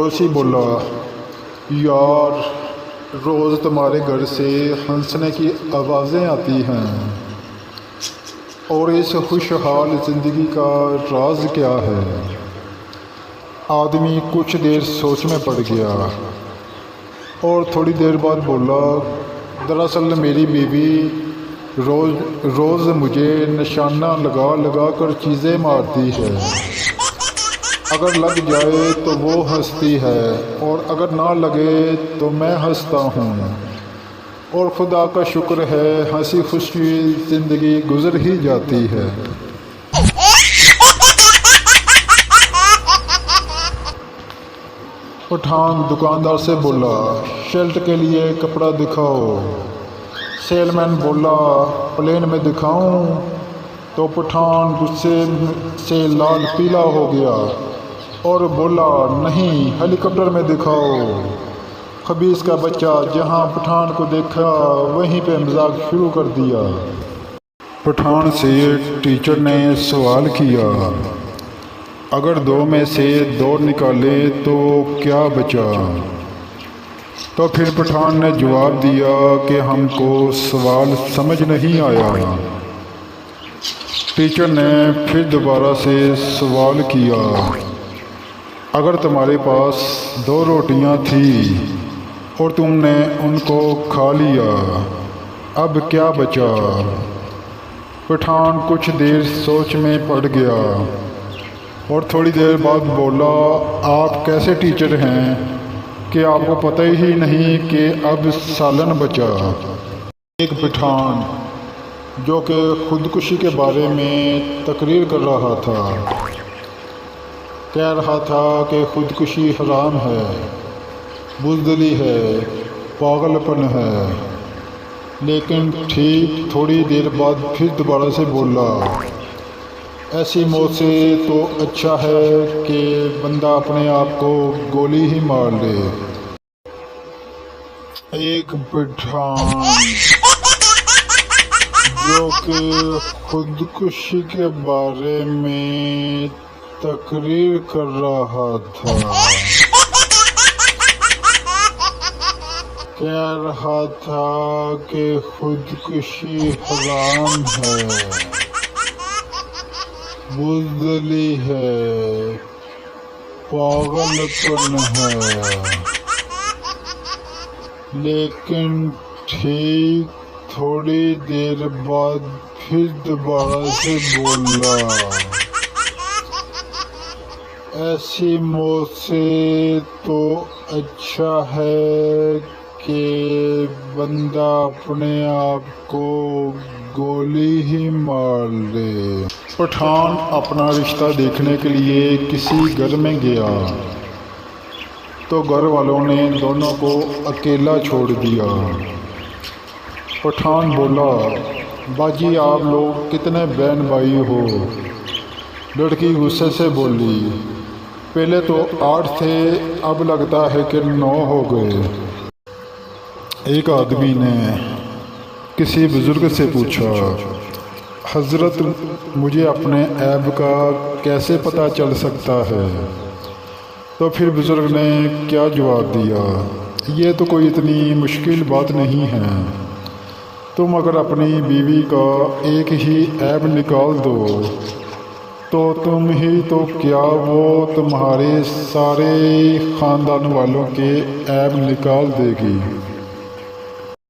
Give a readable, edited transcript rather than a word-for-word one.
پڑوسی بولا، یار روز تمہارے گھر سے ہنسنے کی آوازیں آتی ہیں، اور اس خوشحال زندگی کا راز کیا ہے؟ آدمی کچھ دیر سوچ میں پڑ گیا اور تھوڑی دیر بعد بولا، دراصل میری بیوی روز مجھے نشانہ لگا لگا کر چیزیں مارتی ہے۔ اگر لگ جائے تو وہ ہنستی ہے، اور اگر نہ لگے تو میں ہنستا ہوں، اور خدا کا شکر ہے ہنسی خوشی زندگی گزر ہی جاتی ہے۔ پٹھان دکاندار سے بولا، شرٹ کے لیے کپڑا دکھاؤ۔ سیل مین بولا، پلین میں دکھاؤں؟ تو پٹھان غصے سے لال پیلا ہو گیا اور بولا، نہیں، ہیلی کاپٹر میں دکھاؤ۔ خبیث کا بچہ جہاں پٹھان کو دیکھا وہیں پہ مذاق شروع کر دیا۔ پٹھان سے ٹیچر نے سوال کیا، اگر 2 میں سے 2 نکالے تو کیا بچا؟ تو پھر پٹھان نے جواب دیا کہ ہم کو سوال سمجھ نہیں آیا۔ ٹیچر نے پھر دوبارہ سے سوال کیا، اگر تمہارے پاس 2 روٹیاں تھیں اور تم نے ان کو کھا لیا، اب کیا بچا؟ پٹھان کچھ دیر سوچ میں پڑ گیا اور تھوڑی دیر بعد بولا، آپ کیسے ٹیچر ہیں کہ آپ کو پتہ ہی نہیں کہ اب سالن بچا؟ ایک پٹھان جو کہ خودکشی کے بارے میں تقریر کر رہا تھا، کہہ رہا تھا کہ خودکشی حرام ہے، بزدلی ہے، پاگل پن ہے، لیکن ٹھیک تھوڑی دیر بعد پھر دوبارہ سے بولا، ایسی موت سے تو اچھا ہے کہ بندہ اپنے آپ کو گولی ہی مار لے۔ ایک پٹھان جو کہ خودکشی کے بارے میں تقریر کر رہا تھا، کہہ رہا تھا کہ خودکشی حرام ہے، بزدلی ہے، پاگل پن ہے، لیکن ٹھیک تھوڑی دیر بعد پھر دوبارہ سے بولا، ایسی موت سے تو اچھا ہے کہ بندہ اپنے آپ کو گولی ہی مار لے۔ پٹھان اپنا رشتہ دیکھنے کے لیے کسی گھر میں گیا تو گھر والوں نے دونوں کو اکیلا چھوڑ دیا۔ پٹھان بولا، باجی آپ لوگ کتنے بہن بھائی ہو؟ لڑکی غصے سے بولی، پہلے تو 8 تھے، اب لگتا ہے کہ 9 ہو گئے۔ ایک آدمی نے کسی بزرگ سے پوچھا، حضرت مجھے اپنے عیب کا کیسے پتہ چل سکتا ہے؟ تو پھر بزرگ نے کیا جواب دیا، یہ تو کوئی اتنی مشکل بات نہیں ہے، تم اگر اپنی بیوی کا ایک ہی عیب نکال دو تو تم ہی تو کیا وہ تمہارے سارے خاندان والوں کے عیب نکال دے گی۔